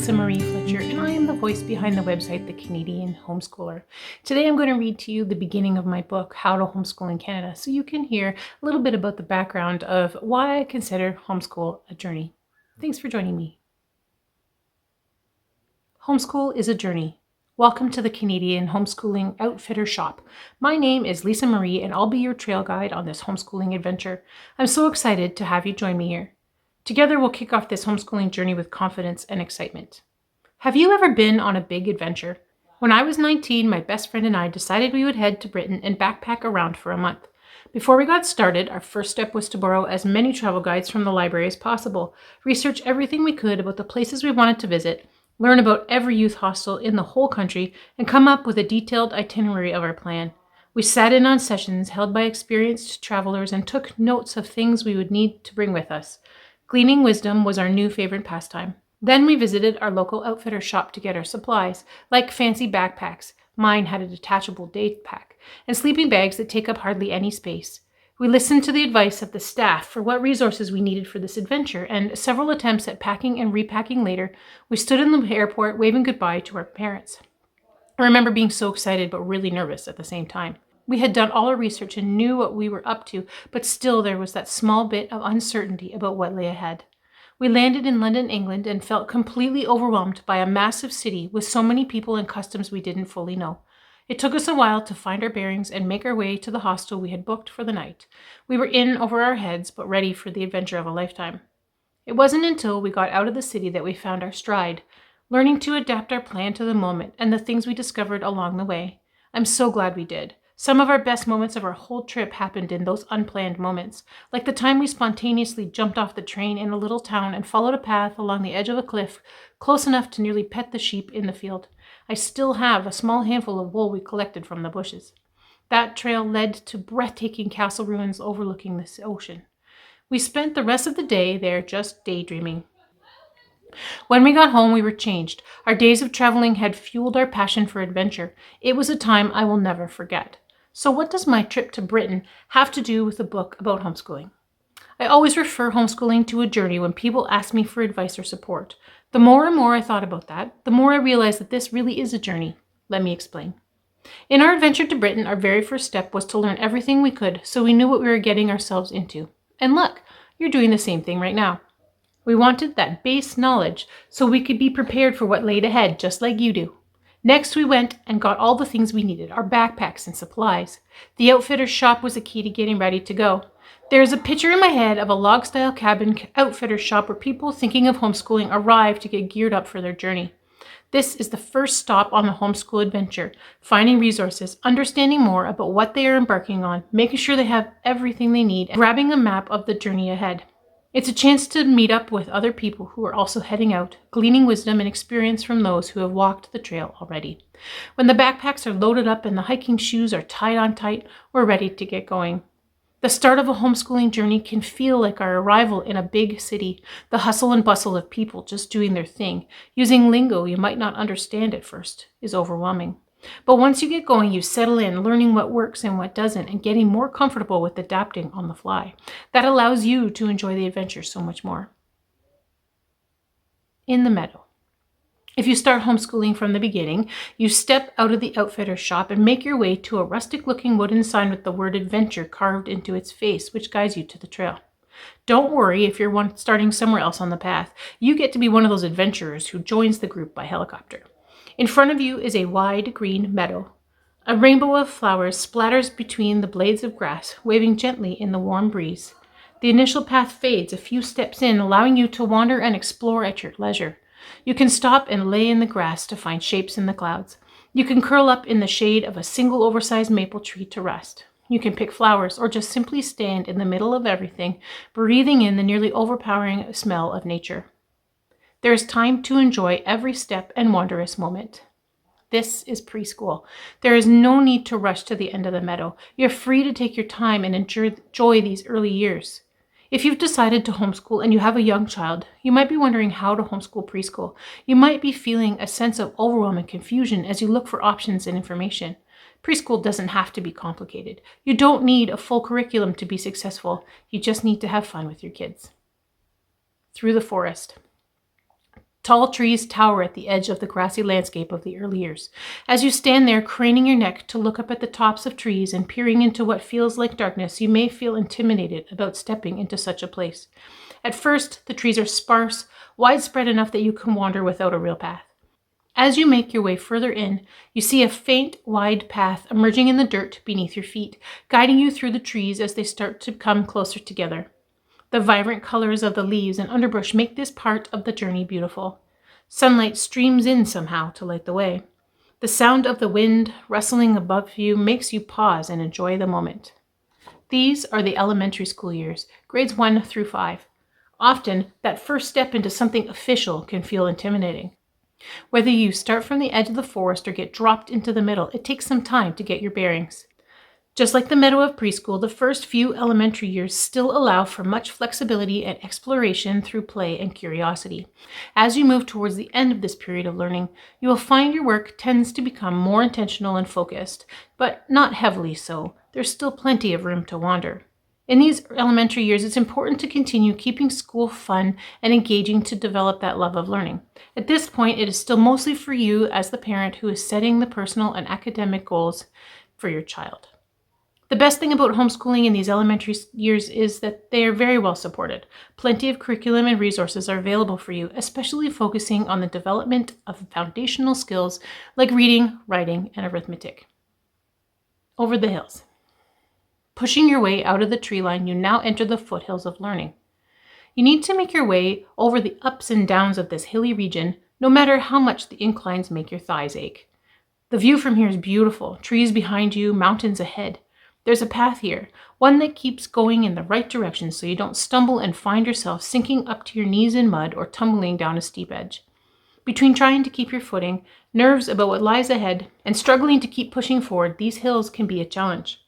Lisa Marie Fletcher, and I am the voice behind the website The Canadian Homeschooler. Today I'm going to read to you the beginning of my book, How to Homeschool in Canada, so you can hear a little bit about the background of why I consider homeschool a journey. Thanks for joining me. Homeschool is a journey. Welcome to the Canadian Homeschooling Outfitter Shop. My name is Lisa Marie, and I'll be your trail guide on this homeschooling adventure. I'm so excited to have you join me here. Together, we'll kick off this homeschooling journey with confidence and excitement. Have you ever been on a big adventure? When I was 19, my best friend and I decided we would head to Britain and backpack around for a month. Before we got started, our first step was to borrow as many travel guides from the library as possible, research everything we could about the places we wanted to visit, learn about every youth hostel in the whole country, and come up with a detailed itinerary of our plan. We sat in on sessions held by experienced travelers and took notes of things we would need to bring with us. Gleaning wisdom was our new favorite pastime. Then we visited our local outfitter shop to get our supplies, like fancy backpacks. Mine had a detachable day pack, and sleeping bags that take up hardly any space. We listened to the advice of the staff for what resources we needed for this adventure, and several attempts at packing and repacking later, we stood in the airport waving goodbye to our parents. I remember being so excited but really nervous at the same time. We had done all our research and knew what we were up to, but still there was that small bit of uncertainty about what lay ahead. We landed in London, England, and felt completely overwhelmed by a massive city with so many people and customs we didn't fully know. It took us a while to find our bearings and make our way to the hostel we had booked for the night. We were in over our heads, but ready for the adventure of a lifetime. It wasn't until we got out of the city that we found our stride, learning to adapt our plan to the moment and the things we discovered along the way. I'm so glad we did. Some of our best moments of our whole trip happened in those unplanned moments, like the time we spontaneously jumped off the train in a little town and followed a path along the edge of a cliff close enough to nearly pet the sheep in the field. I still have a small handful of wool we collected from the bushes. That trail led to breathtaking castle ruins overlooking the ocean. We spent the rest of the day there just daydreaming. When we got home, we were changed. Our days of traveling had fueled our passion for adventure. It was a time I will never forget. So what does my trip to Britain have to do with a book about homeschooling? I always refer homeschooling to a journey when people ask me for advice or support. The more and more I thought about that, the more I realized that this really is a journey. Let me explain. In our adventure to Britain, our very first step was to learn everything we could so we knew what we were getting ourselves into. And look, you're doing the same thing right now. We wanted that base knowledge so we could be prepared for what laid ahead, just like you do. Next, we went and got all the things we needed, our backpacks and supplies. The outfitter's shop was a key to getting ready to go. There is a picture in my head of a log-style cabin outfitter's shop where people thinking of homeschooling arrive to get geared up for their journey. This is the first stop on the homeschool adventure, finding resources, understanding more about what they are embarking on, making sure they have everything they need, and grabbing a map of the journey ahead. It's a chance to meet up with other people who are also heading out, gleaning wisdom and experience from those who have walked the trail already. When the backpacks are loaded up and the hiking shoes are tied on tight, we're ready to get going. The start of a homeschooling journey can feel like our arrival in a big city, the hustle and bustle of people just doing their thing, using lingo you might not understand at first, is overwhelming. But once you get going, you settle in, learning what works and what doesn't, and getting more comfortable with adapting on the fly. That allows you to enjoy the adventure so much more. In the meadow. If you start homeschooling from the beginning, you step out of the outfitter's shop and make your way to a rustic-looking wooden sign with the word adventure carved into its face, which guides you to the trail. Don't worry if you're starting somewhere else on the path. You get to be one of those adventurers who joins the group by helicopter. In front of you is a wide green meadow. A rainbow of flowers splatters between the blades of grass, waving gently in the warm breeze. The initial path fades a few steps in, allowing you to wander and explore at your leisure. You can stop and lay in the grass to find shapes in the clouds. You can curl up in the shade of a single oversized maple tree to rest. You can pick flowers or just simply stand in the middle of everything, breathing in the nearly overpowering smell of nature. There is time to enjoy every step and wondrous moment. This is preschool. There is no need to rush to the end of the meadow. You're free to take your time and enjoy these early years. If you've decided to homeschool and you have a young child, you might be wondering how to homeschool preschool. You might be feeling a sense of overwhelm and confusion as you look for options and information. Preschool doesn't have to be complicated. You don't need a full curriculum to be successful. You just need to have fun with your kids. Through the forest. Tall trees tower at the edge of the grassy landscape of the early years. As you stand there, craning your neck to look up at the tops of trees and peering into what feels like darkness, you may feel intimidated about stepping into such a place. At first, the trees are sparse, widespread enough that you can wander without a real path. As you make your way further in, you see a faint, wide path emerging in the dirt beneath your feet, guiding you through the trees as they start to come closer together. The vibrant colors of the leaves and underbrush make this part of the journey beautiful. Sunlight streams in somehow to light the way. The sound of the wind rustling above you makes you pause and enjoy the moment. These are the elementary school years, grades 1 through 5. Often, that first step into something official can feel intimidating. Whether you start from the edge of the forest or get dropped into the middle, it takes some time to get your bearings. Just like the meadow of preschool, the first few elementary years still allow for much flexibility and exploration through play and curiosity. As you move towards the end of this period of learning, you will find your work tends to become more intentional and focused, but not heavily so. There's still plenty of room to wander. In these elementary years, it's important to continue keeping school fun and engaging to develop that love of learning. At this point, it is still mostly for you as the parent who is setting the personal and academic goals for your child. The best thing about homeschooling in these elementary years is that they are very well supported. Plenty of curriculum and resources are available for you, especially focusing on the development of foundational skills like reading, writing, and arithmetic. Over the hills. Pushing your way out of the tree line, you now enter the foothills of learning. You need to make your way over the ups and downs of this hilly region, no matter how much the inclines make your thighs ache. The view from here is beautiful. Trees behind you, mountains ahead. There's a path here, one that keeps going in the right direction so you don't stumble and find yourself sinking up to your knees in mud or tumbling down a steep edge. Between trying to keep your footing, nerves about what lies ahead, and struggling to keep pushing forward, these hills can be a challenge.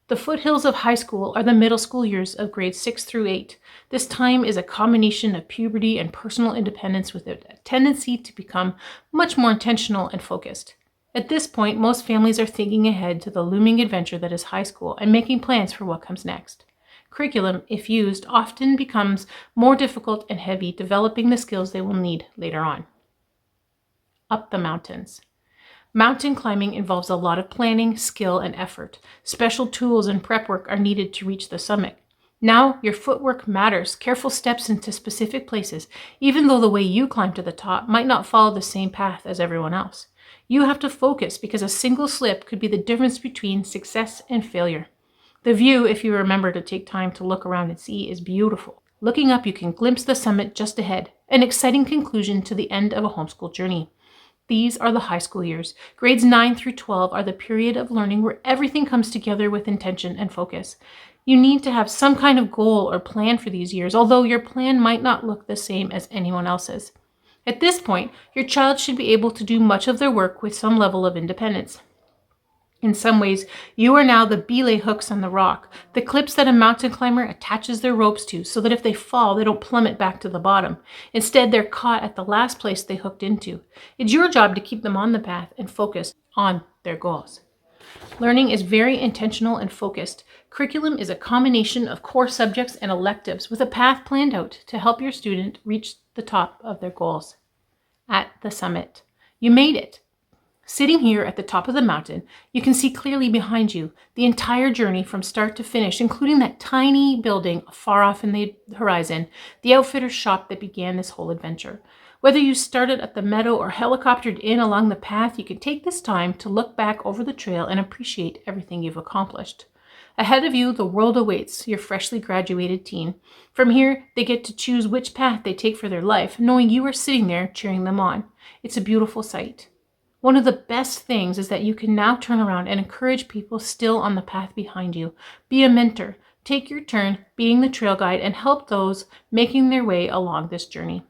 The foothills of high school are the middle school years of grades 6 through 8. This time is a combination of puberty and personal independence with a tendency to become much more intentional and focused. At this point, most families are thinking ahead to the looming adventure that is high school and making plans for what comes next. Curriculum, if used, often becomes more difficult and heavy, developing the skills they will need later on. Up the mountains. Mountain climbing involves a lot of planning, skill, and effort. Special tools and prep work are needed to reach the summit. Now, your footwork matters. Careful steps into specific places, even though the way you climb to the top might not follow the same path as everyone else. You have to focus because a single slip could be the difference between success and failure. The view, if you remember to take time to look around and see, is beautiful. Looking up, you can glimpse the summit just ahead, an exciting conclusion to the end of a homeschool journey. These are the high school years. Grades 9 through 12 are the period of learning where everything comes together with intention and focus. You need to have some kind of goal or plan for these years, although your plan might not look the same as anyone else's. At this point, your child should be able to do much of their work with some level of independence. In some ways, you are now the belay hooks on the rock, the clips that a mountain climber attaches their ropes to so that if they fall, they don't plummet back to the bottom. Instead, they're caught at the last place they hooked into. It's your job to keep them on the path and focused on their goals. Learning is very intentional and focused. Curriculum is a combination of core subjects and electives with a path planned out to help your student reach the top of their goals. At the summit. You made it. Sitting here at the top of the mountain, you can see clearly behind you the entire journey from start to finish, including that tiny building far off in the horizon, the outfitter's shop that began this whole adventure. Whether you started at the meadow or helicoptered in along the path, you can take this time to look back over the trail and appreciate everything you've accomplished. Ahead of you, the world awaits your freshly graduated teen. From here, they get to choose which path they take for their life, knowing you are sitting there cheering them on. It's a beautiful sight. One of the best things is that you can now turn around and encourage people still on the path behind you. Be a mentor. Take your turn being the trail guide and help those making their way along this journey.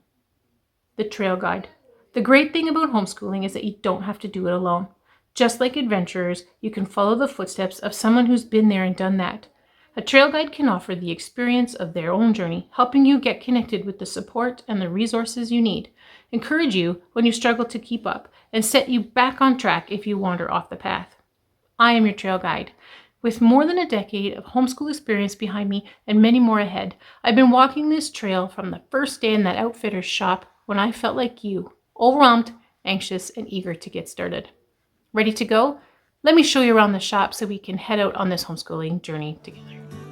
The trail guide. The great thing about homeschooling is that you don't have to do it alone. Just like adventurers, you can follow the footsteps of someone who's been there and done that. A trail guide can offer the experience of their own journey, helping you get connected with the support and the resources you need, encourage you when you struggle to keep up, and set you back on track if you wander off the path. I am your trail guide. With more than a decade of homeschool experience behind me and many more ahead, I've been walking this trail from the first day in that outfitter's shop when I felt like you, overwhelmed, anxious, and eager to get started. Ready to go? Let me show you around the shop so we can head out on this homeschooling journey together.